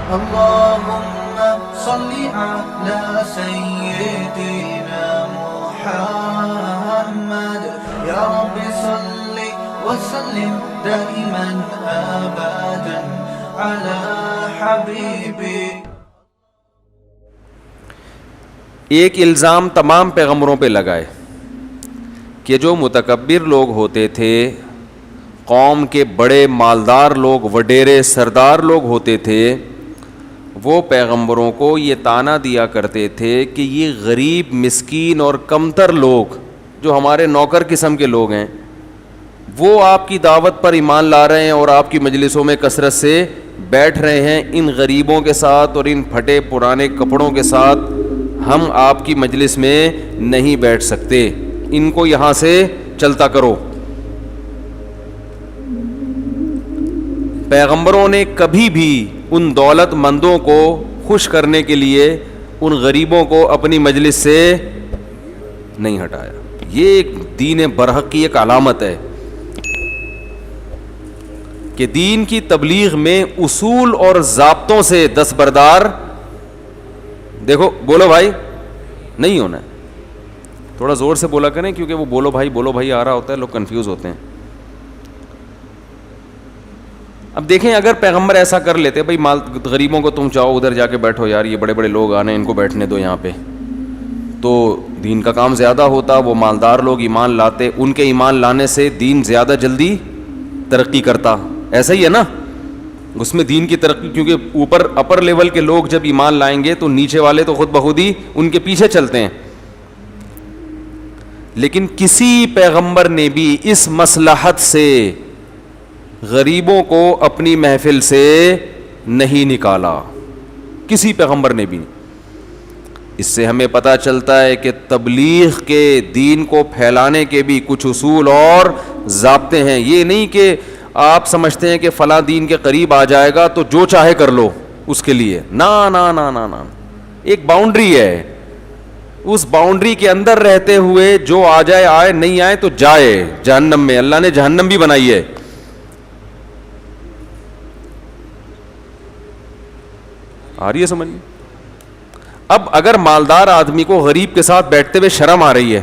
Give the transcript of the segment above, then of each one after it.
اللهم صل على سيدنا محمد يا رب صل وسلم دائما ابدا على حبيبي. ایک الزام تمام پیغمبروں پہ لگائے کہ جو متکبر لوگ ہوتے تھے، قوم کے بڑے مالدار لوگ، وڈیرے سردار لوگ ہوتے تھے، وہ پیغمبروں کو یہ طعنہ دیا کرتے تھے کہ یہ غریب، مسکین اور کمتر لوگ جو ہمارے نوکر قسم کے لوگ ہیں، وہ آپ کی دعوت پر ایمان لا رہے ہیں اور آپ کی مجلسوں میں کثرت سے بیٹھ رہے ہیں. ان غریبوں کے ساتھ اور ان پھٹے پرانے کپڑوں کے ساتھ ہم آپ کی مجلس میں نہیں بیٹھ سکتے، ان کو یہاں سے چلتا کرو. پیغمبروں نے کبھی بھی ان دولت مندوں کو خوش کرنے کے لیے ان غریبوں کو اپنی مجلس سے نہیں ہٹایا. یہ ایک دین برحق کی ایک علامت ہے کہ دین کی تبلیغ میں اصول اور ضابطوں سے دستبردار، دیکھو بولو بھائی نہیں ہونا ہے. تھوڑا زور سے بولا کریں کیونکہ وہ بولو بھائی آ رہا ہوتا ہے، لوگ کنفیوز ہوتے ہیں. اب دیکھیں اگر پیغمبر ایسا کر لیتے، بھائی غریبوں کو تم چاہو ادھر جا کے بیٹھو، یار یہ بڑے بڑے لوگ آنے ان کو بیٹھنے دو یہاں پہ، تو دین کا کام زیادہ ہوتا. وہ مالدار لوگ ایمان لاتے، ان کے ایمان لانے سے دین زیادہ جلدی ترقی کرتا. ایسا ہی ہے نا، اس میں دین کی ترقی، کیونکہ اوپر اپر لیول کے لوگ جب ایمان لائیں گے تو نیچے والے تو خود بخود ہی ان کے پیچھے چلتے ہیں. لیکن کسی پیغمبر نے بھی اس مصلحت سے غریبوں کو اپنی محفل سے نہیں نکالا، کسی پیغمبر نے بھی. اس سے ہمیں پتہ چلتا ہے کہ تبلیغ کے دین کو پھیلانے کے بھی کچھ اصول اور ضابطے ہیں. یہ نہیں کہ آپ سمجھتے ہیں کہ فلاں دین کے قریب آ جائے گا تو جو چاہے کر لو اس کے لیے. نا نا نا نا نا، ایک باؤنڈری ہے، اس باؤنڈری کے اندر رہتے ہوئے جو آ جائے آئے، نہیں آئے تو جائے جہنم میں. اللہ نے جہنم بھی بنائی ہے. آ رہی ہے سمجھ؟ اب اگر مالدار آدمی کو غریب کے ساتھ بیٹھتے ہوئے شرم آ رہی ہے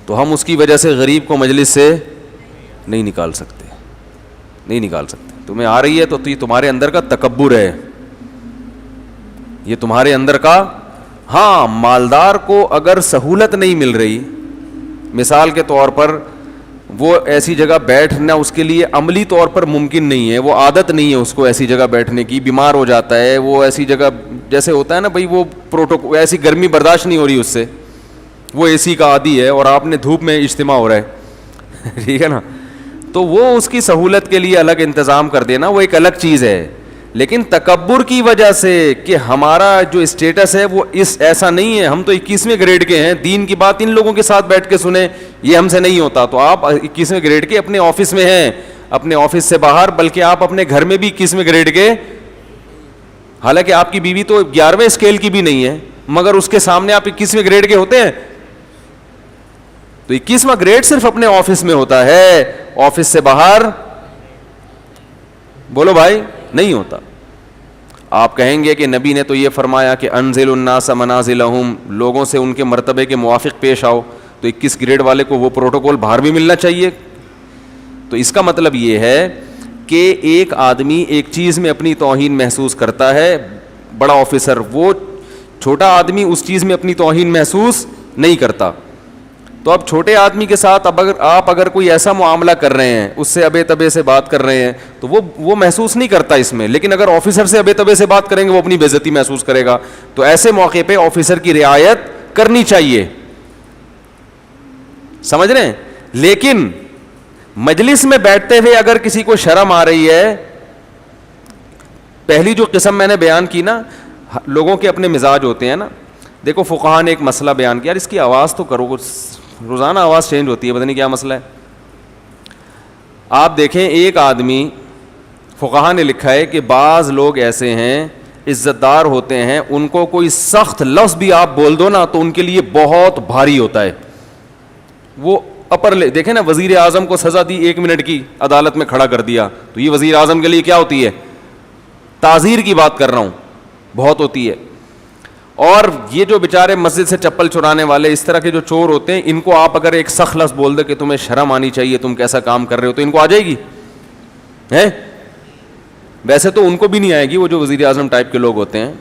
تو ہم اس کی وجہ سے غریب کو مجلس سے نہیں نکال سکتے. تمہیں آ رہی ہے تو یہ تمہارے اندر کا تکبر ہے، یہ تمہارے اندر کا. ہاں مالدار کو اگر سہولت نہیں مل رہی، مثال کے طور پر وہ ایسی جگہ بیٹھنا اس کے لیے عملی طور پر ممکن نہیں ہے، وہ عادت نہیں ہے اس کو ایسی جگہ بیٹھنے کی، بیمار ہو جاتا ہے وہ ایسی جگہ، جیسے ہوتا ہے نا بھائی وہ ایسی گرمی برداشت نہیں ہو رہی اس سے، وہ اے سی کا عادی ہے اور آپ نے دھوپ میں اجتماع ہو رہا ہے ٹھیک ہے نا، تو وہ اس کی سہولت کے لیے الگ انتظام کر دینا، وہ ایک الگ چیز ہے. لیکن تکبر کی وجہ سے کہ ہمارا جو اسٹیٹس ہے وہ ایسا نہیں ہے، ہم تو 21ویں گریڈ کے ہیں، دین کی بات ان لوگوں کے ساتھ بیٹھ کے سنیں، یہ ہم سے نہیں ہوتا. تو آپ 21ویں گریڈ کے اپنے آفس میں ہیں، اپنے آفس سے باہر، بلکہ آپ اپنے گھر میں بھی 21ویں گریڈ کے، حالانکہ آپ کی بیوی تو 11ویں اسکیل کی بھی نہیں ہے، مگر اس کے سامنے آپ 21ویں گریڈ کے ہوتے ہیں. تو 21واں گریڈ صرف اپنے آفس میں ہوتا ہے، آفس سے باہر بولو بھائی نہیں ہوتا. آپ کہیں گے کہ نبی نے تو یہ فرمایا کہ انزل الناس منازلہم، لوگوں سے ان کے مرتبے کے موافق پیش آؤ، تو 21 گریڈ والے کو وہ پروٹوکول باہر بھی ملنا چاہیے. تو اس کا مطلب یہ ہے کہ ایک آدمی ایک چیز میں اپنی توہین محسوس کرتا ہے، بڑا آفیسر، وہ چھوٹا آدمی اس چیز میں اپنی توہین محسوس نہیں کرتا. تو اب چھوٹے آدمی کے ساتھ آپ اگر کوئی ایسا معاملہ کر رہے ہیں، اس سے ابے تبے سے بات کر رہے ہیں تو وہ محسوس نہیں کرتا اس میں. لیکن اگر آفیسر سے ابے تبے سے بات کریں گے وہ اپنی بے عزتی محسوس کرے گا. تو ایسے موقع پہ آفیسر کی رعایت کرنی چاہیے، سمجھ رہے ہیں. لیکن مجلس میں بیٹھتے ہوئے اگر کسی کو شرم آ رہی ہے، پہلی جو قسم میں نے بیان کی نا، لوگوں کے اپنے مزاج ہوتے ہیں نا. دیکھو فقہاء نے ایک مسئلہ بیان کیا، یار اس کی آواز تو کرو، روزانہ آواز چینج ہوتی ہے، پتہ نہیں کیا مسئلہ ہے. آپ دیکھیں ایک آدمی، فقہاء نے لکھا ہے کہ بعض لوگ ایسے ہیں عزت دار ہوتے ہیں، ان کو کوئی سخت لفظ بھی آپ بول دو نا تو ان کے لیے بہت بھاری ہوتا ہے، وہ اپر لے دیکھیں نا, وزیر اعظم کو سزا دی 1 منٹ کی, عدالت میں کھڑا کر دیا, تو یہ وزیر اعظم کے لیے کیا ہوتی ہے؟ تعزیر کی بات کر رہا ہوں, بہت ہوتی ہے. اور یہ جو بیچارے مسجد سے چپل چرانے والے, اس طرح کے جو چور ہوتے ہیں, ان کو آپ اگر ایک سخت لفظ بول دے کہ تمہیں شرم آنی چاہیے, تم کیسا کام کر رہے ہو, تو ان کو آ جائے گی ہے؟ ویسے تو ان کو بھی نہیں آئے گی, وہ جو وزیر اعظم ٹائپ کے لوگ ہوتے ہیں.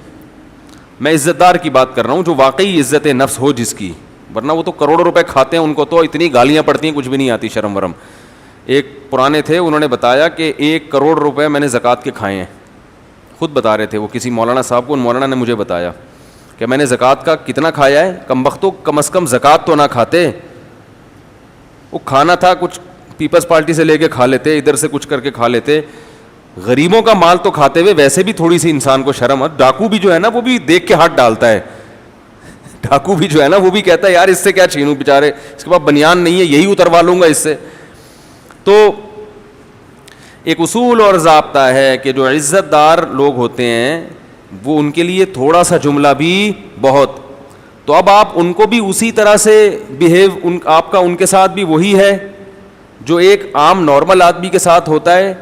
میں عزت دار کی بات کر رہا ہوں, جو واقعی عزت نفس ہو جس کی, ورنہ وہ تو کروڑوں روپے کھاتے ہیں, ان کو تو اتنی گالیاں پڑتی ہیں, کچھ بھی نہیں آتی, شرم ورم. ایک پرانے تھے, انہوں نے بتایا کہ 1 کروڑ روپے میں نے زکوٰۃ کے کھائے ہیں. خود بتا رہے تھے وہ کسی مولانا صاحب کو, ان مولانا نے مجھے بتایا کہ میں نے زکوٰۃ کا کتنا کھایا ہے. کم بختوں کم از کم زکوٰۃ تو نہ کھاتے, وہ کھانا تھا کچھ پیپلز پارٹی سے لے کے کھا لیتے, ادھر سے کچھ کر کے کھا لیتے, غریبوں کا مال تو کھاتے ہوئے ویسے بھی تھوڑی سی انسان کو شرم. ڈاکو بھی جو ہے نا, وہ بھی دیکھ کے ہاتھ ڈالتا ہے. ڈاکو بھی جو ہے نا, وہ بھی کہتا ہے یار اس سے کیا چھینوں, بیچارے اس کے پاس بنیان نہیں ہے, یہی اتروا لوں گا اس سے. تو ایک اصول اور ضابطہ ہے کہ جو عزت دار لوگ ہوتے ہیں وہ ان کے لیے تھوڑا سا جملہ بھی بہت. تو اب آپ ان کو بھی اسی طرح سے بیہیو, آپ کا ان کے ساتھ بھی وہی ہے جو ایک عام نارمل آدمی کے ساتھ ہوتا ہے,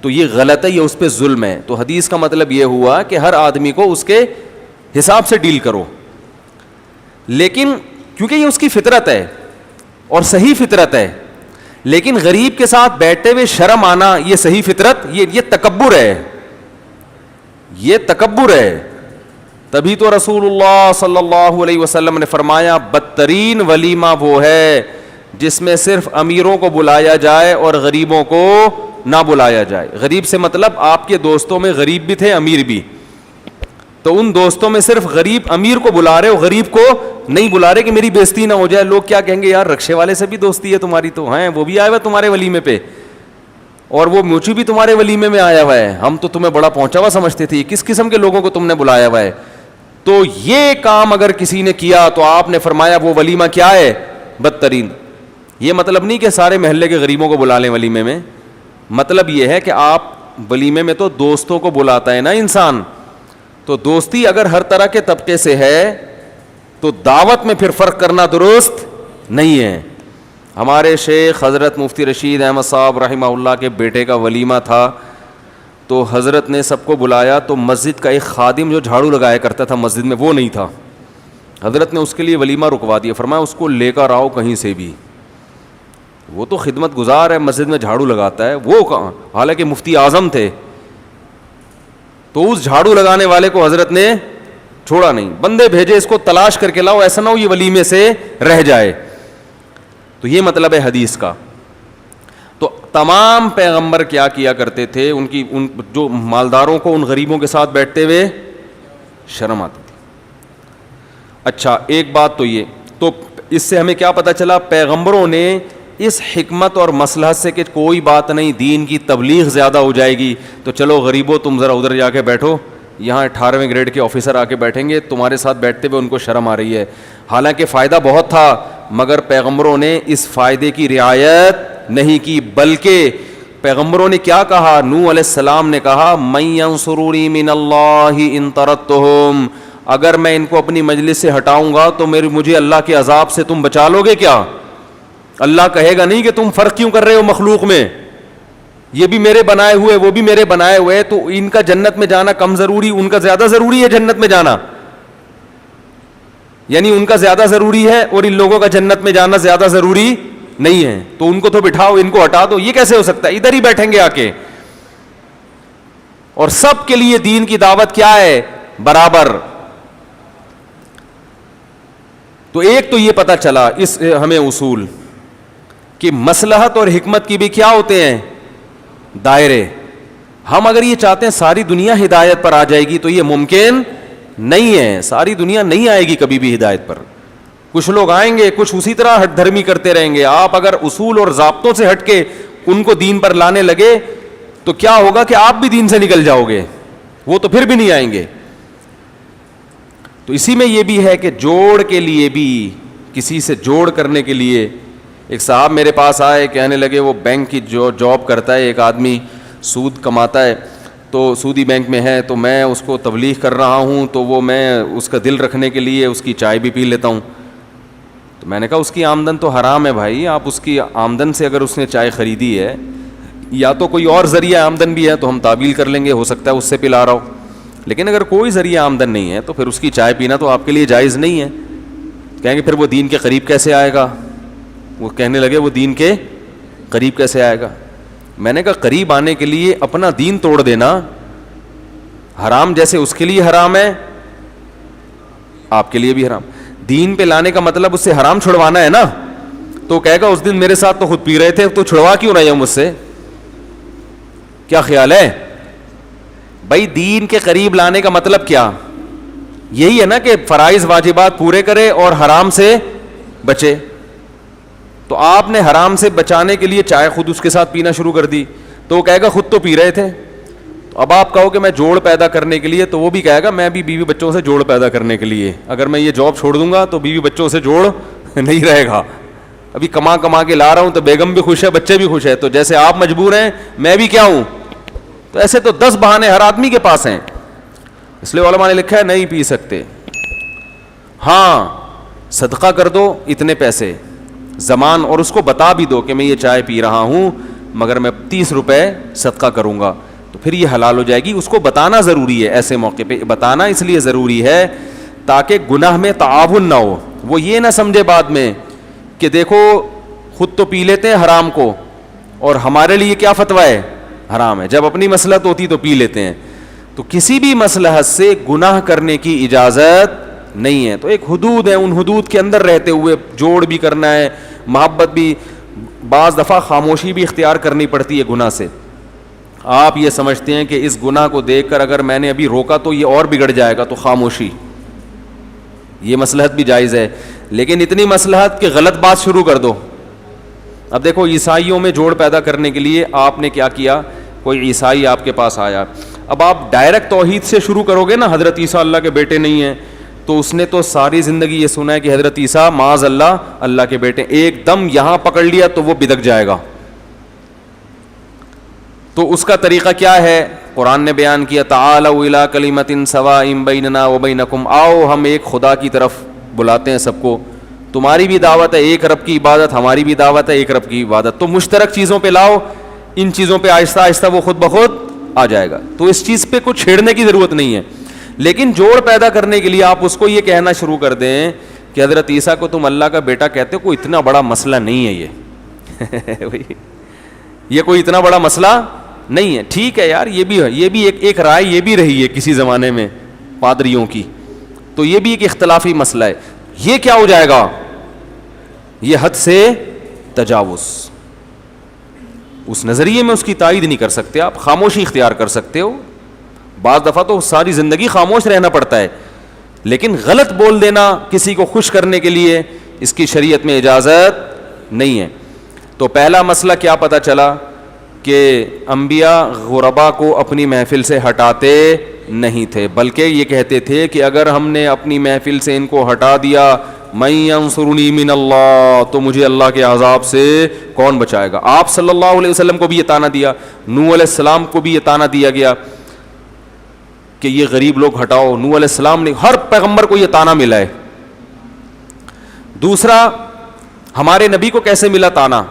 تو یہ غلط ہے, یہ اس پہ ظلم ہے. تو حدیث کا مطلب یہ ہوا کہ ہر آدمی کو اس کے حساب سے ڈیل کرو, لیکن کیونکہ یہ اس کی فطرت ہے اور صحیح فطرت ہے. لیکن غریب کے ساتھ بیٹھتے ہوئے شرم آنا, یہ صحیح فطرت, یہ تکبر ہے, یہ تکبر ہے. تبھی تو رسول اللہ صلی اللہ علیہ وسلم نے فرمایا بدترین ولیمہ وہ ہے جس میں صرف امیروں کو بلایا جائے اور غریبوں کو نہ بلایا جائے. غریب سے مطلب آپ کے دوستوں میں غریب بھی تھے, امیر بھی, تو ان دوستوں میں صرف غریب امیر کو بلا رہے ہو, غریب کو نہیں بلا رہے کہ میری بےزتی نہ ہو جائے. لوگ کیا کہیں گے, یار رکشے والے سے بھی دوستی ہے تمہاری, تو ہیں وہ بھی آیا ہوا تمہارے ولیمے پہ, اور وہ موچی بھی تمہارے ولیمے میں آیا ہوا ہے, ہم تو تمہیں بڑا پہنچا ہوا سمجھتے تھے, کس قسم کے لوگوں کو تم نے بلایا ہوا ہے. تو یہ کام اگر کسی نے کیا تو آپ نے فرمایا وہ ولیمہ کیا ہے, بدترین. یہ مطلب نہیں کہ سارے محلے کے غریبوں کو بلا لیں ولیمے میں, مطلب یہ ہے کہ آپ ولیمے میں تو دوستوں کو بلاتا ہے نا انسان, تو دوستی اگر ہر طرح کے طبقے سے ہے تو دعوت میں پھر فرق کرنا درست نہیں ہے. ہمارے شیخ حضرت مفتی رشید احمد صاحب رحمہ اللہ کے بیٹے کا ولیمہ تھا, تو حضرت نے سب کو بلایا, تو مسجد کا ایک خادم جو جھاڑو لگایا کرتا تھا مسجد میں وہ نہیں تھا. حضرت نے اس کے لیے ولیمہ رکوا دیا, فرمایا اس کو لے کر آؤ کہیں سے بھی, وہ تو خدمت گزار ہے, مسجد میں جھاڑو لگاتا ہے, وہ کہاں, حالانکہ مفتی اعظم تھے. تو اس جھاڑو لگانے والے کو حضرت نے چھوڑا نہیں, بندے بھیجے اس کو تلاش کر کے لاؤ, ایسا نہ ہو یہ ولیمے سے رہ جائے. تو یہ مطلب ہے حدیث کا. تو تمام پیغمبر کیا کیا کرتے تھے, ان جو مالداروں کو ان غریبوں کے ساتھ بیٹھتے ہوئے شرم آتی تھی. اچھا ایک بات تو یہ, تو اس سے ہمیں کیا پتہ چلا, پیغمبروں نے اس حکمت اور مصلحت سے کہ کوئی بات نہیں, دین کی تبلیغ زیادہ ہو جائے گی, تو چلو غریبوں تم ذرا ادھر جا کے بیٹھو, یہاں 18ویں گریڈ کے آفیسر آ کے بیٹھیں گے, تمہارے ساتھ بیٹھتے ہوئے ان کو شرم آ رہی ہے. حالانکہ فائدہ بہت تھا, مگر پیغمبروں نے اس فائدے کی رعایت نہیں کی, بلکہ پیغمبروں نے کیا کہا, نوح علیہ السلام نے کہا من ینصرونی من اللہ ان طردتہم, اگر میں ان کو اپنی مجلس سے ہٹاؤں گا تو مجھے اللہ کے عذاب سے تم بچا لو گے کیا؟ اللہ کہے گا نہیں کہ تم فرق کیوں کر رہے ہو مخلوق میں, یہ بھی میرے بنائے ہوئے وہ بھی میرے بنائے ہوئے, تو ان کا جنت میں جانا کم ضروری, ان کا زیادہ ضروری ہے جنت میں جانا, یعنی ان کا زیادہ ضروری ہے اور ان لوگوں کا جنت میں جانا زیادہ ضروری نہیں ہے, تو ان کو تو بٹھاؤ, ان کو ہٹا دو. یہ کیسے ہو سکتا ہے, ادھر ہی بیٹھیں گے آ کے. اور سب کے لیے دین کی دعوت کیا ہے, برابر. تو ایک تو یہ پتہ چلا اس ہمیں اصول کہ مصلحت اور حکمت کی بھی کیا ہوتے ہیں, دائرے. ہم اگر یہ چاہتے ہیں ساری دنیا ہدایت پر آ جائے گی تو یہ ممکن نہیں ہے, ساری دنیا نہیں آئے گی کبھی بھی ہدایت پر. کچھ لوگ آئیں گے, کچھ اسی طرح ہٹ دھرمی کرتے رہیں گے. آپ اگر اصول اور ضابطوں سے ہٹ کے ان کو دین پر لانے لگے تو کیا ہوگا کہ آپ بھی دین سے نکل جاؤ گے, وہ تو پھر بھی نہیں آئیں گے. تو اسی میں یہ بھی ہے کہ جوڑ کے لیے بھی, کسی سے جوڑ کرنے کے لیے, ایک صاحب میرے پاس آئے, کہنے لگے وہ بینک کی جو جاب کرتا ہے, ایک آدمی سود کماتا ہے, تو سودی بینک میں ہے, تو میں اس کو تبلیغ کر رہا ہوں, تو وہ میں اس کا دل رکھنے کے لیے اس کی چائے بھی پی لیتا ہوں. تو میں نے کہا اس کی آمدن تو حرام ہے بھائی, آپ اس کی آمدن سے اگر اس نے چائے خریدی ہے, یا تو کوئی اور ذریعہ آمدن بھی ہے تو ہم تعویل کر لیں گے, ہو سکتا ہے اس سے پلا رہا ہو, لیکن اگر کوئی ذریعہ آمدن نہیں ہے تو پھر اس کی چائے پینا تو آپ کے لیے جائز نہیں ہے. کہیں گے پھر وہ دین کے قریب کیسے آئے گا, وہ کہنے لگے وہ دین کے قریب کیسے آئے گا. میں نے کہا قریب آنے کے لیے اپنا دین توڑ دینا, حرام جیسے اس کے لیے حرام ہے آپ کے لیے بھی حرام. دین پہ لانے کا مطلب اس سے حرام چھڑوانا ہے نا, تو کہے گا اس دن میرے ساتھ تو خود پی رہے تھے, تو چھڑوا کیوں رہے ہو مجھ سے, کیا خیال ہے بھائی؟ دین کے قریب لانے کا مطلب کیا, یہی ہے نا کہ فرائض واجبات پورے کرے اور حرام سے بچے. تو آپ نے حرام سے بچانے کے لیے چائے خود اس کے ساتھ پینا شروع کر دی, تو وہ کہے گا خود تو پی رہے تھے. تو اب آپ کہو کہ میں جوڑ پیدا کرنے کے لیے, تو وہ بھی کہے گا میں بھی بیوی بچوں سے جوڑ پیدا کرنے کے لیے, اگر میں یہ جاب چھوڑ دوں گا تو بیوی بچوں سے جوڑ نہیں رہے گا. ابھی کما کے لا رہا ہوں تو بیگم بھی خوش ہے, بچے بھی خوش ہے, تو جیسے آپ مجبور ہیں میں بھی کیا ہوں. تو ایسے تو 10 بہانے ہر آدمی کے پاس ہیں. اس لیے علماء نے لکھا ہے نہیں پی سکتے. ہاں صدقہ کر دو اتنے پیسے زمان, اور اس کو بتا بھی دو کہ میں یہ چائے پی رہا ہوں مگر میں 30 روپے صدقہ کروں گا, تو پھر یہ حلال ہو جائے گی. اس کو بتانا ضروری ہے, ایسے موقع پہ بتانا اس لیے ضروری ہے تاکہ گناہ میں تعاون نہ ہو. وہ یہ نہ سمجھے بعد میں کہ دیکھو خود تو پی لیتے ہیں حرام کو اور ہمارے لیے کیا فتویٰ ہے, حرام ہے. جب اپنی مصلحت ہوتی تو پی لیتے ہیں. تو کسی بھی مصلحت سے گناہ کرنے کی اجازت نہیں ہے. تو ایک حدود ہے, ان حدود کے اندر رہتے ہوئے جوڑ بھی کرنا ہے, محبت بھی, بعض دفعہ خاموشی بھی اختیار کرنی پڑتی ہے گناہ سے. آپ یہ سمجھتے ہیں کہ اس گناہ کو دیکھ کر اگر میں نے ابھی روکا تو یہ اور بگڑ جائے گا, تو خاموشی, یہ مصلحت بھی جائز ہے, لیکن اتنی مصلحت کہ غلط بات شروع کر دو. اب دیکھو عیسائیوں میں جوڑ پیدا کرنے کے لیے آپ نے کیا کیا, کوئی عیسائی آپ کے پاس آیا, اب آپ ڈائریکٹ توحید سے شروع کرو گے نا, حضرت عیسیٰ اللہ کے بیٹے نہیں ہیں, تو اس نے تو ساری زندگی یہ سنا ہے کہ حضرت عیسیٰ معاذ اللہ اللہ کے بیٹے, ایک دم یہاں پکڑ لیا تو وہ بدک جائے گا. تو اس کا طریقہ کیا ہے, قرآن نے بیان کیا تعالوا الی کلمۃ سواء بیننا وبینکم, آؤ ہم ایک خدا کی طرف بلاتے ہیں سب کو, تمہاری بھی دعوت ہے ایک رب کی عبادت, ہماری بھی دعوت ہے ایک رب کی عبادت, تو مشترک چیزوں پہ لاؤ, ان چیزوں پہ آہستہ آہستہ وہ خود بخود آ جائے گا. تو اس چیز پہ کچھ چھیڑنے کی ضرورت نہیں ہے. لیکن جوڑ پیدا کرنے کے لیے آپ اس کو یہ کہنا شروع کر دیں کہ حضرت عیسیٰ کو تم اللہ کا بیٹا کہتے ہو, کوئی اتنا بڑا مسئلہ نہیں ہے یہ کوئی اتنا بڑا مسئلہ نہیں ہے. ٹھیک ہے یار, یہ بھی ایک رائے یہ بھی رہی ہے کسی زمانے میں پادریوں کی, تو یہ بھی ایک اختلافی مسئلہ ہے. یہ کیا ہو جائے گا, یہ حد سے تجاوز. اس نظریے میں اس کی تائید نہیں کر سکتے آپ, خاموشی اختیار کر سکتے ہو. بعض دفعہ تو ساری زندگی خاموش رہنا پڑتا ہے, لیکن غلط بول دینا کسی کو خوش کرنے کے لیے اس کی شریعت میں اجازت نہیں ہے. تو پہلا مسئلہ کیا پتہ چلا کہ انبیاء غربا کو اپنی محفل سے ہٹاتے نہیں تھے, بلکہ یہ کہتے تھے کہ اگر ہم نے اپنی محفل سے ان کو ہٹا دیا, من ینصرنی من اللہ, تو مجھے اللہ کے عذاب سے کون بچائے گا. آپ صلی اللہ علیہ وسلم کو بھی یہ طعنہ دیا, نوح علیہ السلام کو بھی یہ طعنہ دیا گیا کہ یہ غریب لوگ ہٹاؤ. نوح علیہ السلام نے, ہر پیغمبر کو یہ طعنہ ملا ہے. دوسرا, ہمارے نبی کو کیسے ملا طعنہ,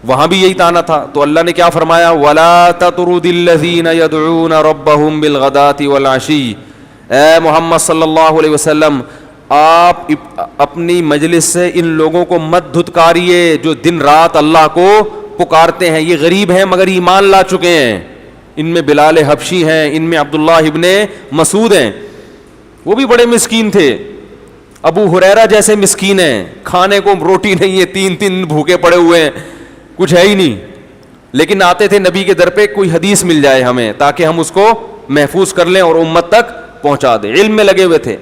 وہاں بھی یہی طعنہ تھا. تو اللہ نے کیا فرمایا, وَلَا تَطْرُدِ الَّذِينَ يَدْعُونَ رَبَّهُمْ بِالْغَدَاةِ وَالْعَشِيِّ, اے محمد صلی اللہ علیہ وسلم آپ اپنی مجلس سے ان لوگوں کو مت دھتکاریے جو دن رات اللہ کو پکارتے ہیں. یہ غریب ہیں مگر ایمان لا چکے ہیں, ان میں بلال حبشی ہیں, ان میں عبداللہ ابن مسعود ہیں, وہ بھی بڑے مسکین تھے. ابو ہریرہ جیسے مسکین ہیں, کھانے کو روٹی نہیں ہے, 3 بھوکے پڑے ہوئے ہیں, کچھ ہے ہی نہیں, لیکن آتے تھے نبی کے در پہ کوئی حدیث مل جائے ہمیں تاکہ ہم اس کو محفوظ کر لیں اور امت تک پہنچا دیں. علم میں لگے ہوئے تھے.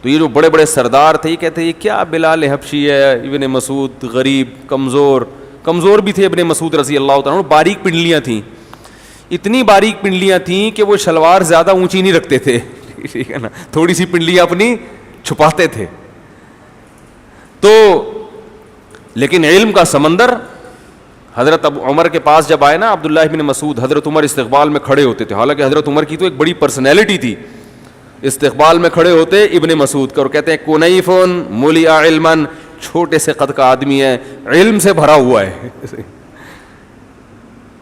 تو یہ جو بڑے بڑے سردار تھے یہ کہتے یہ کیا بلال حبشی ہے, ابن مسعود غریب کمزور بھی تھے. ابن مسعود رضی اللہ تعالیٰ, باریک پنڈلیاں تھیں, اتنی باریک پنڈلیاں تھیں کہ وہ شلوار زیادہ اونچی نہیں رکھتے تھے, ٹھیک ہے نا, تھوڑی سی پنڈلیاں اپنی چھپاتے تھے. تو لیکن علم کا سمندر. حضرت عمر کے پاس جب آئے نا عبداللہ ابن مسعود, حضرت عمر استقبال میں کھڑے ہوتے تھے, حالانکہ حضرت عمر کی تو ایک بڑی پرسنالٹی تھی. استقبال میں کھڑے ہوتے ابن مسعود کا اور کہتے ہیں کنیف ملئ علما, چھوٹے سے قد کا آدمی ہے, علم سے بھرا ہوا ہے.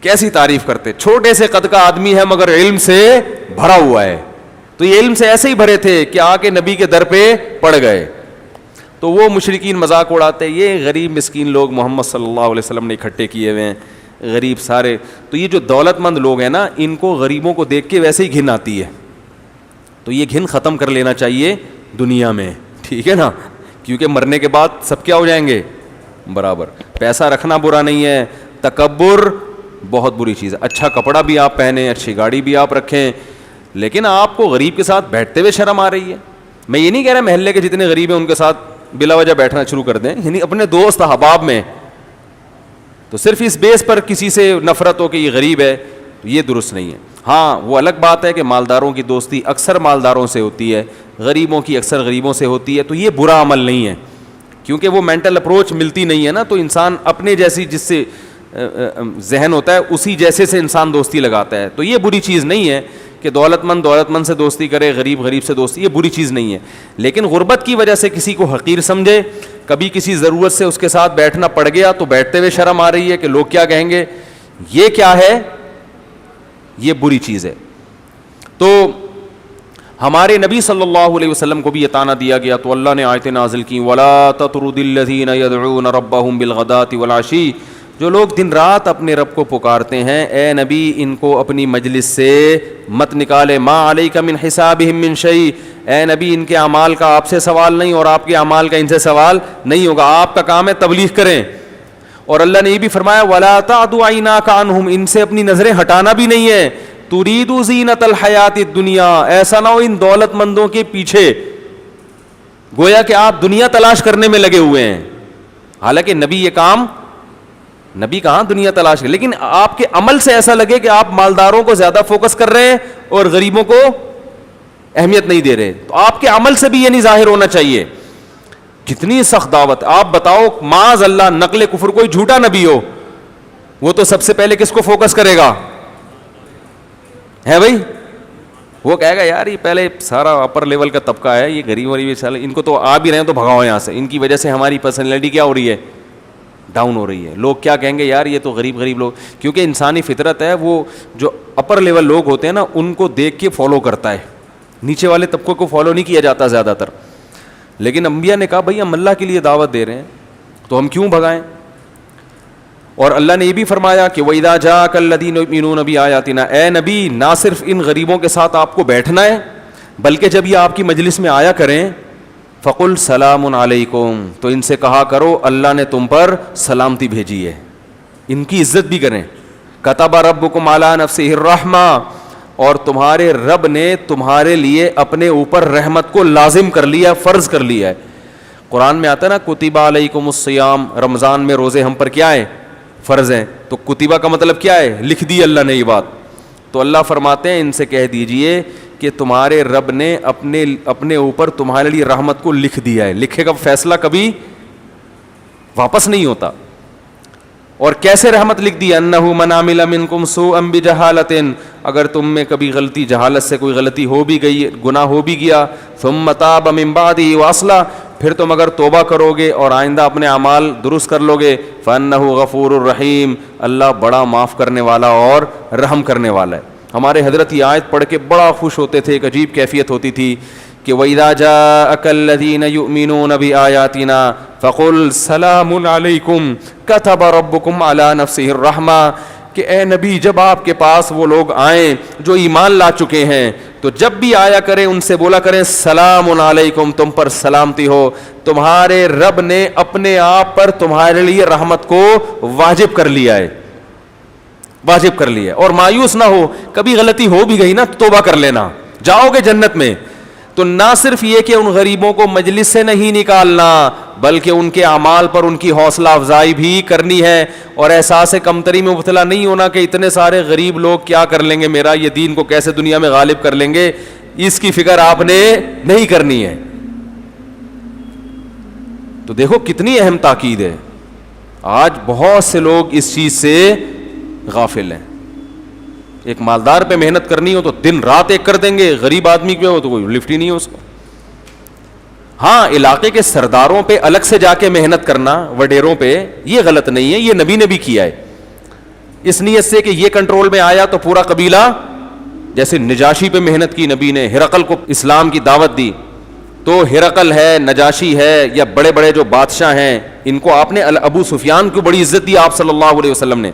کیسی تعریف کرتے, چھوٹے سے قد کا آدمی ہے مگر علم سے بھرا ہوا ہے. تو یہ علم سے ایسے ہی بھرے تھے کہ آ کے نبی کے در پہ پڑ گئے. تو وہ مشرکین مذاق اڑاتے, یہ غریب مسکین لوگ محمد صلی اللہ علیہ وسلم نے اکٹھے کیے ہوئے ہیں, غریب سارے. تو یہ جو دولت مند لوگ ہیں نا, ان کو غریبوں کو دیکھ کے ویسے ہی گھن آتی ہے. تو یہ گھن ختم کر لینا چاہیے دنیا میں, ٹھیک ہے نا, کیونکہ مرنے کے بعد سب کیا ہو جائیں گے, برابر. پیسہ رکھنا برا نہیں ہے, تکبر بہت بری چیز ہے. اچھا کپڑا بھی آپ پہنیں, اچھی گاڑی بھی آپ رکھیں, لیکن آپ کو غریب کے ساتھ بیٹھتے ہوئے شرم آ رہی ہے. میں یہ نہیں کہہ رہا محلے کے جتنے غریب ہیں ان کے ساتھ بلا وجہ بیٹھنا شروع کر دیں, یعنی اپنے دوست احباب میں. تو صرف اس بیس پر کسی سے نفرت ہو کہ یہ غریب ہے, یہ درست نہیں ہے. ہاں وہ الگ بات ہے کہ مالداروں کی دوستی اکثر مالداروں سے ہوتی ہے, غریبوں کی اکثر غریبوں سے ہوتی ہے. تو یہ برا عمل نہیں ہے, کیونکہ وہ مینٹل اپروچ ملتی نہیں ہے نا. تو انسان اپنے جیسی جس سے ذہن ہوتا ہے اسی جیسے سے انسان دوستی لگاتا ہے. تو یہ بری چیز نہیں ہے کہ دولت مند سے دوستی کرے, غریب غریب سے دوستی, یہ بری چیز نہیں ہے. لیکن غربت کی وجہ سے کسی کو حقیر سمجھے, کبھی کسی ضرورت سے اس کے ساتھ بیٹھنا پڑ گیا تو بیٹھتے ہوئے شرم آ رہی ہے کہ لوگ کیا کہیں گے, یہ کیا ہے, یہ بری چیز ہے. تو ہمارے نبی صلی اللہ علیہ وسلم کو بھی یہ طعنہ دیا گیا, تو اللہ نے آیتیں نازل کی, وَلَا تَطْرُدِ الَّذِينَ يَدْعُونَ رَبَّهُمْ بِالْغَدَاةِ وَالْعَشِيِّ, جو لوگ دن رات اپنے رب کو پکارتے ہیں, اے نبی ان کو اپنی مجلس سے مت نکالے. مَا عَلَيْكَ مِنْ حِسَابِهِمْ مِنْ شَيْءٍ, اے نبی ان کے اعمال کا آپ سے سوال نہیں اور آپ کے اعمال کا ان سے سوال نہیں ہوگا, آپ کا کام ہے تبلیغ کریں. اور اللہ نے یہ بھی فرمایا, وَلَا تَعْدُ عَيْنَاكَ عَنْهُمْ, ان سے اپنی نظریں ہٹانا بھی نہیں ہے. تُرِيدُ زِينَةَ الْحَيَاةِ الدُّنْيَا, ایسا نہ ہو ان دولت مندوں کے پیچھے گویا کہ آپ دنیا تلاش کرنے میں لگے ہوئے ہیں. حالانکہ نبی یہ کام, نبی کہاں دنیا تلاش کر, لیکن آپ کے عمل سے ایسا لگے کہ آپ مالداروں کو زیادہ فوکس کر رہے ہیں اور غریبوں کو اہمیت نہیں دے رہے. تو آپ کے عمل سے بھی یہ نہیں ظاہر ہونا چاہیے. کتنی سخت دعوت. آپ بتاؤ معاذ اللہ نقل کفر کوئی جھوٹا نبی ہو, وہ تو سب سے پہلے کس کو فوکس کرے گا, ہے بھائی, وہ کہے گا یار یہ پہلے سارا اپر لیول کا طبقہ ہے, یہ غریب ان کو تو آ بھی رہے ہیں تو بھگاؤ یہاں سے, ان کی وجہ سے ہماری پرسنالٹی کیا ہو رہی ہے, ڈاؤن ہو رہی ہے. لوگ کیا کہیں گے, یار یہ تو غریب لوگ, کیونکہ انسانی فطرت ہے, وہ جو اپر لیول لوگ ہوتے ہیں نا ان کو دیکھ کے فالو کرتا ہے, نیچے والے طبقوں کو فالو نہیں کیا جاتا زیادہ تر. لیکن انبیاء نے کہا بھائی ہم اللہ کے لیے دعوت دے رہے ہیں تو ہم کیوں بھگائیں. اور اللہ نے یہ بھی فرمایا کہ وَإِذَا جَاءَكَ الَّذِينَ يُؤْمِنُونَ بِآيَاتِنَا, اے نبی نہ صرف ان غریبوں کے ساتھ آپ کو بیٹھنا ہے بلکہ جب یہ آپ کی مجلس میں آیا کریں, فَقُلْ سَلَامٌ عَلَيْكُمْ, تو ان سے کہا کرو اللہ نے تم پر سلامتی بھیجی ہے, ان کی عزت بھی کریں. كَتَبَ رَبُّكُمْ عَلَىٰ نَفْسِهِ الرَّحْمَةَ, اور تمہارے رب نے تمہارے لیے اپنے اوپر رحمت کو لازم کر لیا, فرض کر لیا ہے. قرآن میں آتا ہے نا کتبہ علیکم الصیام, رمضان میں روزے ہم پر کیا ہیں, فرض ہیں. تو کتبہ کا مطلب کیا ہے, لکھ دی اللہ نے یہ بات. تو اللہ فرماتے ہیں ان سے کہہ دیجئے کہ تمہارے رب نے اپنے اوپر تمہارے لیے رحمت کو لکھ دیا ہے. لکھے کا فیصلہ کبھی واپس نہیں ہوتا. اور کیسے رحمت لکھ دی, انہ من عمل منکم سوءا بجہالۃ, اگر تم میں کبھی غلطی جہالت سے کوئی غلطی ہو بھی گئی, گناہ ہو بھی گیا, ثم تاب من بعدہ واصلح, پھر تم اگر توبہ کرو گے اور آئندہ اپنے اعمال درست کر لو گے, فانہ غفور الرحیم, اللہ بڑا معاف کرنے والا اور رحم کرنے والا ہے. ہمارے حضرت یہ آیت پڑھ کے بڑا خوش ہوتے تھے, ایک عجیب کیفیت ہوتی تھی کہ وَإِذَا جَاءَكَ الَّذِينَ يُؤْمِنُونَ بِآيَاتِنَا فَقُلْ سَلَامٌ عَلَيْكُمْ كَتَبَ رَبُّكُمْ عَلَىٰ نَفْسِهِ الرَّحْمَةَ, کہ اے نبی جب آپ کے پاس وہ لوگ آئیں جو ایمان لا چکے ہیں تو جب بھی آیا کریں ان سے بولا کریں سلام علیکم, تم پر سلامتی ہو, تمہارے رب نے اپنے آپ پر تمہارے لیے رحمت کو واجب کر لیا ہے, واجب کر لیا ہے. اور مایوس نہ ہو, کبھی غلطی ہو بھی گئی نا توبہ کر لینا, جاؤ گے جنت میں. تو نہ صرف یہ کہ ان غریبوں کو مجلس سے نہیں نکالنا بلکہ ان کے اعمال پر ان کی حوصلہ افزائی بھی کرنی ہے, اور احساس کمتری میں مبتلا نہیں ہونا کہ اتنے سارے غریب لوگ کیا کر لیں گے, میرا یہ دین کو کیسے دنیا میں غالب کر لیں گے, اس کی فکر آپ نے نہیں کرنی ہے. تو دیکھو کتنی اہم تاکید ہے. آج بہت سے لوگ اس چیز سے غافل ہیں. ایک مالدار پہ محنت کرنی ہو تو دن رات ایک کر دیں گے, غریب آدمی پہ ہو تو کوئی لفٹ ہی نہیں ہے اس کو. ہاں علاقے کے سرداروں پہ الگ سے جا کے محنت کرنا وڈیروں پہ یہ غلط نہیں ہے, یہ نبی نے بھی کیا ہے اس نیت سے کہ یہ کنٹرول میں آیا تو پورا قبیلہ, جیسے نجاشی پہ محنت کی نبی نے, ہرقل کو اسلام کی دعوت دی, تو ہرقل ہے, نجاشی ہے, یا بڑے بڑے جو بادشاہ ہیں ان کو آپ نے, ابو سفیان کو بڑی عزت دی آپ صلی اللہ علیہ وسلم نے.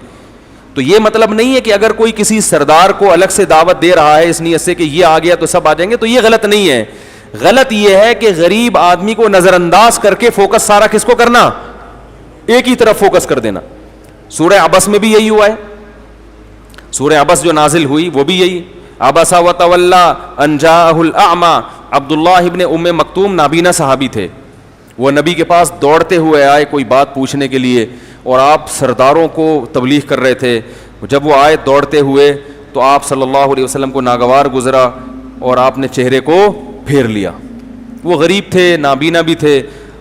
تو یہ مطلب نہیں ہے کہ اگر کوئی کسی سردار کو الگ سے دعوت دے رہا ہے اس نیت سے کہ یہ آ گیا تو سب آ جائیں گے, تو یہ غلط نہیں ہے. غلط یہ ہے کہ غریب آدمی کو نظر انداز کر کے فوکس سارا کس کو کرنا, ایک ہی طرف فوکس کر دینا. سورہ عبس میں بھی یہی ہوا ہے, سورہ عبس جو نازل ہوئی وہ بھی یہی, عبس وتولی ان جاءہ الاعمی. عبداللہ ابن ام مکتوم نابینا صحابی تھے, وہ نبی کے پاس دوڑتے ہوئے آئے کوئی بات پوچھنے کے لیے, اور آپ سرداروں کو تبلیغ کر رہے تھے. جب وہ آئے دوڑتے ہوئے تو آپ صلی اللہ علیہ وسلم کو ناگوار گزرا اور آپ نے چہرے کو پھیر لیا. وہ غریب تھے, نابینا بھی تھے.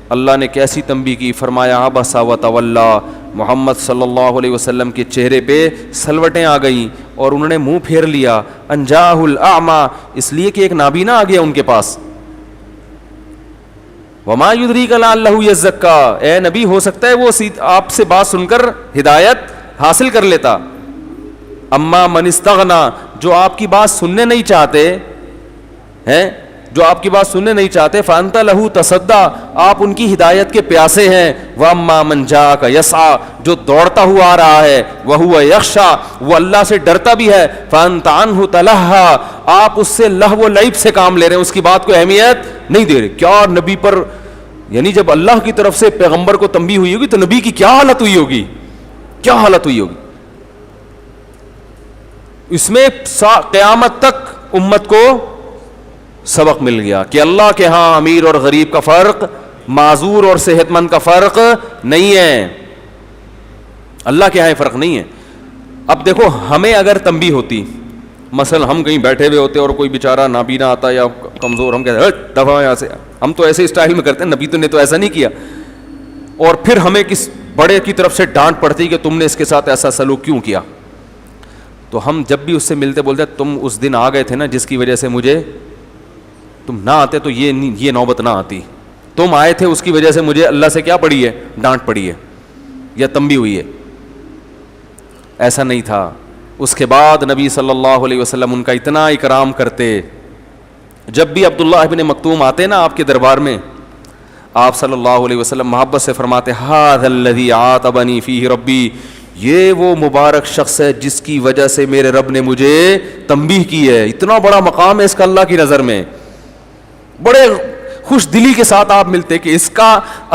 اللہ نے کیسی تنبیہ کی, فرمایا عبس وتولی. محمد صلی اللہ علیہ وسلم کے چہرے پہ سلوٹیں آ گئیں اور انہوں نے منہ پھیر لیا. ان جاءہ الاعمی, اس لیے کہ ایک نابینا آ گیا ان کے پاس. وما یدریک لعلہ یزکا, اے نبی ہو سکتا ہے وہ آپ سے بات سن کر ہدایت حاصل کر لیتا. اما من استغنا, جو آپ کی بات سننے نہیں چاہتے ہیں, جو آپ کی بات سننے نہیں چاہتے, فانت لہو تصدی, آپ ان کی ہدایت کے پیاسے ہیں. واما من جاءک یسعی, جو دوڑتا ہوا آ رہا ہے, وہو یخشی, وہ اللہ سے ڈرتا بھی ہے, فانت عنہ تلہی, آپ اس سے لہو و لعب سے کام لے رہے ہیں, اس کی بات کو اہمیت نہیں دے رہے. کیا نبی پر, یعنی جب اللہ کی طرف سے پیغمبر کو تنبیہ ہوئی ہوگی تو نبی کی کیا حالت ہوئی ہوگی, کیا حالت ہوئی ہوگی. اس میں قیامت تک امت کو سبق مل گیا کہ اللہ کے ہاں امیر اور غریب کا فرق, معذور اور صحت مند کا فرق نہیں ہے. اللہ کے ہاں فرق نہیں ہے. اب دیکھو ہمیں اگر تنبیہ ہوتی, مثلا ہم کہیں بیٹھے ہوئے ہوتے اور کوئی بیچارہ نابینا آتا یا کمزور, ہم کہتے ہیں دفعہ یہاں سے, ہم تو ایسے اسٹائل میں کرتے ہیں, نبی تو نے تو ایسا نہیں کیا. اور پھر ہمیں کس بڑے کی طرف سے ڈانٹ پڑتی کہ تم نے اس کے ساتھ ایسا سلوک کیوں کیا. تو ہم جب بھی اس سے ملتے بولتے تم اس دن آ گئے تھے نا جس کی وجہ سے مجھے, تم نہ آتے تو یہ نوبت نہ آتی, تم آئے تھے اس کی وجہ سے مجھے اللہ سے کیا پڑی ہے, ڈانٹ پڑی ہے یا تنبیہ ہوئی ہے. ایسا نہیں تھا. اس کے بعد نبی صلی اللہ علیہ وسلم ان کا اتنا اکرام کرتے, جب بھی عبداللہ ابن مکتوم آتے نا آپ کے دربار میں, آپ صلی اللہ علیہ وسلم محبت سے فرماتے ھذا الذی عاتبنی فیہ ربی, یہ وہ مبارک شخص ہے جس کی وجہ سے میرے رب نے مجھے تنبیہ کی ہے. اتنا بڑا مقام ہے اس کا اللہ کی نظر میں. بڑے خوش دلی کے ساتھ آپ ملتے کہ اس کا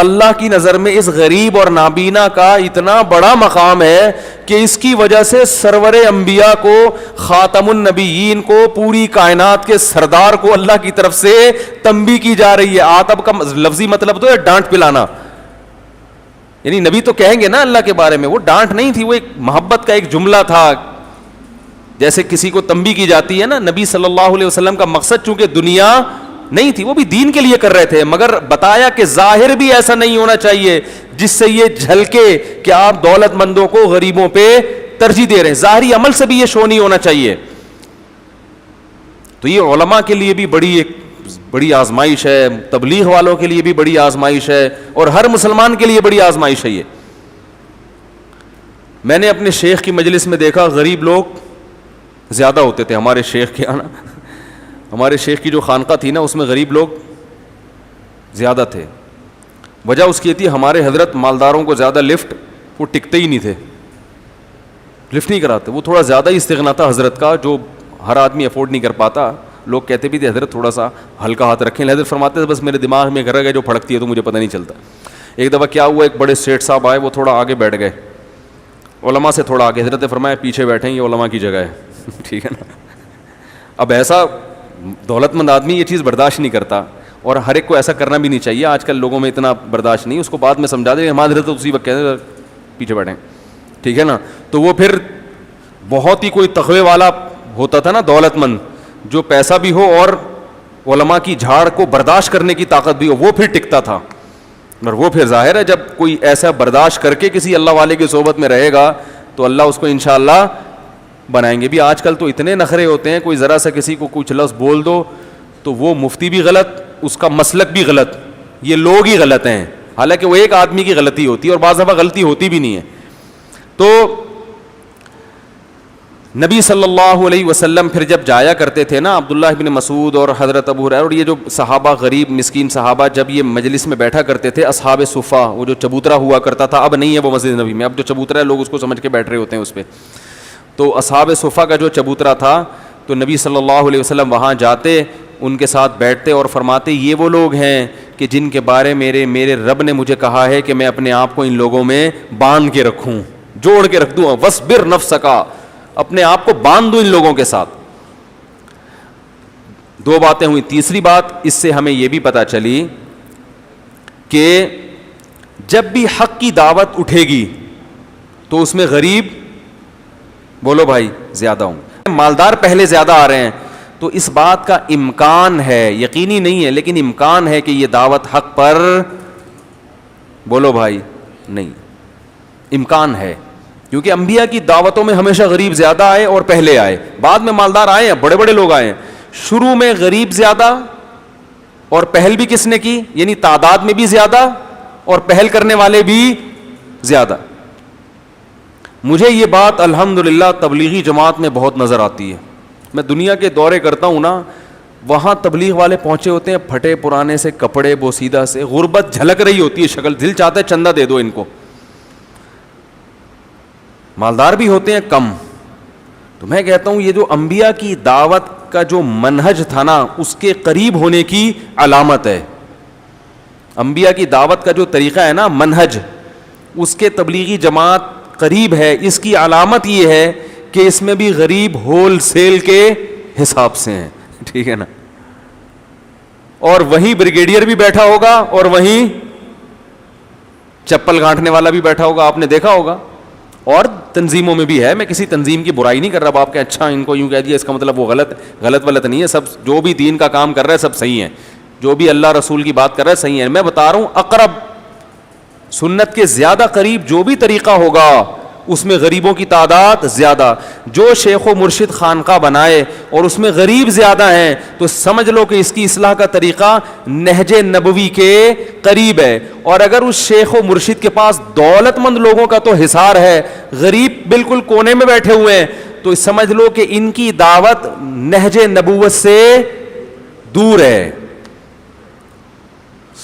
اللہ کی نظر میں اس غریب اور نابینا کا اتنا بڑا مقام ہے کہ اس کی وجہ سے سرور انبیاء کو, خاتم النبیین کو, پوری کائنات کے سردار کو اللہ کی طرف سے تنبیہ کی جا رہی ہے. عاتب کا لفظی مطلب تو ہے ڈانٹ پلانا, یعنی نبی تو کہیں گے نا اللہ کے بارے میں, وہ ڈانٹ نہیں تھی, وہ ایک محبت کا ایک جملہ تھا. جیسے کسی کو تنبیہ کی جاتی ہے نا, نبی صلی اللہ علیہ وسلم کا مقصد چونکہ دنیا نہیں تھی, وہ بھی دین کے لیے کر رہے تھے, مگر بتایا کہ ظاہر بھی ایسا نہیں ہونا چاہیے جس سے یہ جھلکے کہ آپ دولت مندوں کو غریبوں پہ ترجیح دے رہے ہیں. ظاہری عمل سے بھی یہ شو نہیں ہونا چاہیے. تو یہ علماء کے لیے بھی بڑی آزمائش ہے, تبلیغ والوں کے لیے بھی بڑی آزمائش ہے, اور ہر مسلمان کے لیے بڑی آزمائش ہے. یہ میں نے اپنے شیخ کی مجلس میں دیکھا غریب لوگ زیادہ ہوتے تھے. ہمارے شیخ کے آنا, ہمارے شیخ کی جو خانقاہ تھی نا اس میں غریب لوگ زیادہ تھے. وجہ اس کی تھی ہمارے حضرت مالداروں کو زیادہ لفٹ وہ ٹکتے ہی نہیں تھے, لفٹ نہیں کراتے. وہ تھوڑا زیادہ ہی استغنا تھا حضرت کا, جو ہر آدمی افورڈ نہیں کر پاتا. لوگ کہتے بھی تھے حضرت تھوڑا سا ہلکا ہاتھ رکھیں. حضرت فرماتے تھے بس میرے دماغ میں گھر گئے جو پھڑکتی ہے تو مجھے پتہ نہیں چلتا. ایک دفعہ کیا ہوا, ایک بڑے سیٹھ صاحب آئے, وہ تھوڑا آگے بیٹھ گئے, علماء سے تھوڑا آگے. حضرت نے فرمایا پیچھے بیٹھیں, یہ علماء کی جگہ ہے. ٹھیک ہے نا. اب ایسا دولت مند آدمی یہ چیز برداشت نہیں کرتا, اور ہر ایک کو ایسا کرنا بھی نہیں چاہیے. آج کل لوگوں میں اتنا برداشت نہیں, اس کو بعد میں سمجھا دیں. ہمارے حضرت اسی وقت کہتے ہیں پیچھے بیٹھیں. ٹھیک ہے نا. تو وہ پھر بہت ہی کوئی تقوی والا ہوتا تھا نا, دولت مند, جو پیسہ بھی ہو اور علماء کی جھاڑ کو برداشت کرنے کی طاقت بھی ہو, وہ پھر ٹکتا تھا. اور وہ پھر ظاہر ہے جب کوئی ایسا برداشت کر کے کسی اللہ والے کی صحبت میں رہے گا تو اللہ اس کو انشاءاللہ بنائیں گے بھی. آج کل تو اتنے نخرے ہوتے ہیں, کوئی ذرا سا کسی کو کچھ لفظ بول دو تو وہ مفتی بھی غلط, اس کا مسلک بھی غلط. یہ لوگ ہی غلط ہیں، حالانکہ وہ ایک آدمی کی غلطی ہوتی ہے اور بعض دفعہ غلطی ہوتی بھی نہیں ہے. تو نبی صلی اللہ علیہ وسلم پھر جب جایا کرتے تھے نا، عبداللہ بن مسعود اور حضرت ابو ہریرہ اور یہ جو صحابہ غریب مسکین صحابہ جب یہ مجلس میں بیٹھا کرتے تھے، اصحاب صفہ، وہ جو چبوترا ہوا کرتا تھا، اب نہیں ہے وہ مسجد نبی میں، اب جو چبوترا ہے لوگ اس کو سمجھ کے بیٹھ رہے ہوتے ہیں اس پہ. تو اصحاب صفہ کا جو چبوترا تھا، تو نبی صلی اللہ علیہ وسلم وہاں جاتے، ان کے ساتھ بیٹھتے اور فرماتے یہ وہ لوگ ہیں کہ جن کے بارے میرے رب نے مجھے کہا ہے کہ میں اپنے آپ کو ان لوگوں میں باندھ کے رکھوں، جوڑ کے رکھ دوں، وَاصْبِرْ نَفْسَكَ، اپنے آپ کو باندھ دوں ان لوگوں کے ساتھ. دو باتیں ہوئی. تیسری بات اس سے ہمیں یہ بھی پتہ چلی کہ جب بھی حق کی دعوت اٹھے گی تو اس میں غریب، بولو بھائی، زیادہ ہوں گے. مالدار پہلے زیادہ آ رہے ہیں تو اس بات کا امکان ہے، یقینی نہیں ہے لیکن امکان ہے کہ یہ دعوت حق پر، بولو بھائی، نہیں، امکان ہے. کیونکہ انبیاء کی دعوتوں میں ہمیشہ غریب زیادہ آئے اور پہلے آئے، بعد میں مالدار آئے ہیں، بڑے بڑے لوگ آئے ہیں. شروع میں غریب زیادہ اور پہل بھی کس نے کی، یعنی تعداد میں بھی زیادہ اور پہل کرنے والے بھی زیادہ. مجھے یہ بات الحمدللہ تبلیغی جماعت میں بہت نظر آتی ہے. میں دنیا کے دورے کرتا ہوں نا، وہاں تبلیغ والے پہنچے ہوتے ہیں پھٹے پرانے سے کپڑے، بوسیدہ سے، غربت جھلک رہی ہوتی ہے شکل، دل چاہتا ہے چندہ دے دو ان کو. مالدار بھی ہوتے ہیں کم. تو میں کہتا ہوں یہ جو انبیاء کی دعوت کا جو منہج تھا نا، اس کے قریب ہونے کی علامت ہے. انبیاء کی دعوت کا جو طریقہ ہے نا، منہج، اس کے تبلیغی جماعت قریب ہے. اس کی علامت یہ ہے کہ اس میں بھی غریب ہول سیل کے حساب سے ہیں، ٹھیک ہے نا. اور وہیں بریگیڈیئر بھی بیٹھا ہوگا اور وہیں چپل گانٹنے والا بھی بیٹھا ہوگا، آپ نے دیکھا ہوگا. اور تنظیموں میں بھی ہے، میں کسی تنظیم کی برائی نہیں کر رہا، آپ کہ اچھا ان کو یوں کہہ دیا اس کا مطلب وہ غلط نہیں ہے. سب جو بھی دین کا کام کر رہا ہے سب صحیح ہیں، جو بھی اللہ رسول کی بات کر رہا ہے صحیح ہے. میں بتا رہا ہوں اقرب، سنت کے زیادہ قریب جو بھی طریقہ ہوگا اس میں غریبوں کی تعداد زیادہ. جو شیخ و مرشد خانقاہ بنائے اور اس میں غریب زیادہ ہیں تو سمجھ لو کہ اس کی اصلاح کا طریقہ نہج نبوی کے قریب ہے. اور اگر اس شیخ و مرشد کے پاس دولت مند لوگوں کا تو حصار ہے، غریب بالکل کونے میں بیٹھے ہوئے ہیں، تو سمجھ لو کہ ان کی دعوت نہج نبوت سے دور ہے.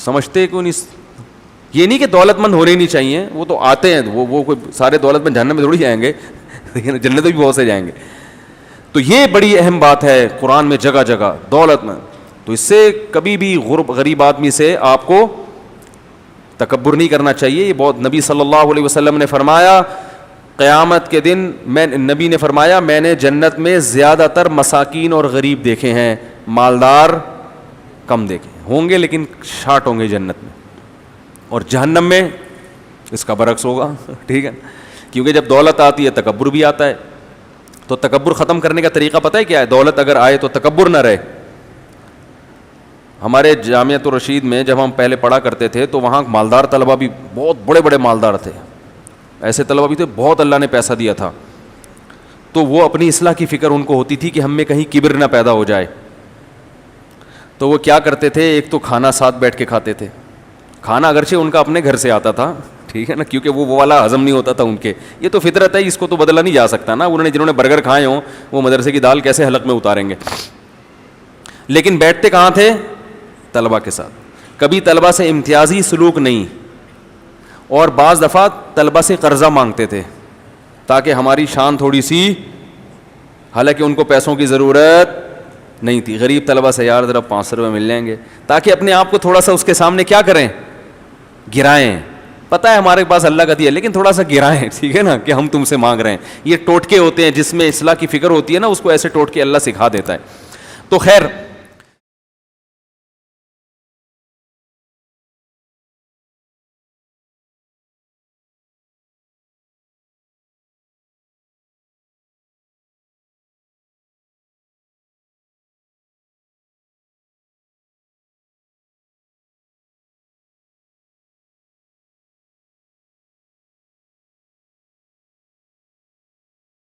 سمجھتے کیوں نہیں؟ یہ نہیں کہ دولت مند ہونے نہیں چاہیے، وہ تو آتے ہیں، وہ کوئی سارے دولت مند جہنم میں تھوڑی جائیں گے، جنت میں بھی بہت سے جائیں گے. تو یہ بڑی اہم بات ہے قرآن میں جگہ جگہ دولت مند. تو اس سے کبھی بھی غریب آدمی سے آپ کو تکبر نہیں کرنا چاہیے. یہ بہت، نبی صلی اللہ علیہ وسلم نے فرمایا قیامت کے دن نبی نے فرمایا میں نے جنت میں زیادہ تر مساکین اور غریب دیکھے ہیں، مالدار کم دیکھے ہوں گے، لیکن شارٹ ہوں گے جنت میں. اور جہنم میں اس کا برعکس ہوگا، ٹھیک ہے. کیونکہ جب دولت آتی ہے تکبر بھی آتا ہے. تو تکبر ختم کرنے کا طریقہ پتہ ہے کیا ہے؟ دولت اگر آئے تو تکبر نہ رہے. ہمارے جامعۃ الرشید میں جب ہم پہلے پڑھا کرتے تھے تو وہاں مالدار طلبہ بھی بہت بڑے بڑے مالدار تھے، ایسے طلبہ بھی تھے بہت اللہ نے پیسہ دیا تھا. تو وہ اپنی اصلاح کی فکر ان کو ہوتی تھی کہ ہم میں کہیں کبر نہ پیدا ہو جائے. تو وہ کیا کرتے تھے، ایک تو کھانا ساتھ بیٹھ کے کھاتے تھے. کھانا اگرچہ ان کا اپنے گھر سے آتا تھا، ٹھیک ہے نا، کیونکہ وہ والا ہضم نہیں ہوتا تھا ان کے. یہ تو فطرت ہے، اس کو تو بدلا نہیں جا سکتا نا. جنہوں نے برگر کھائے ہوں وہ مدرسے کی دال کیسے حلق میں اتاریں گے. لیکن بیٹھتے کہاں تھے؟ طلبہ کے ساتھ. کبھی طلبہ سے امتیازی سلوک نہیں، اور بعض دفعہ طلبہ سے قرضہ مانگتے تھے تاکہ ہماری شان تھوڑی سی، حالانکہ ان کو پیسوں کی ضرورت نہیں تھی. غریب طلبہ سے یار ذرا 500 روپے مل جائیں گے، تاکہ اپنے آپ کو تھوڑا سا اس کے سامنے کیا کریں، گرائیں. پتہ ہے ہمارے پاس اللہ کا دیا لیکن تھوڑا سا گرائیں، ٹھیک ہے نا، کہ ہم تم سے مانگ رہے ہیں. یہ ٹوٹکے ہوتے ہیں، جس میں اصلاح کی فکر ہوتی ہے نا، اس کو ایسے ٹوٹکے اللہ سکھا دیتا ہے. تو خیر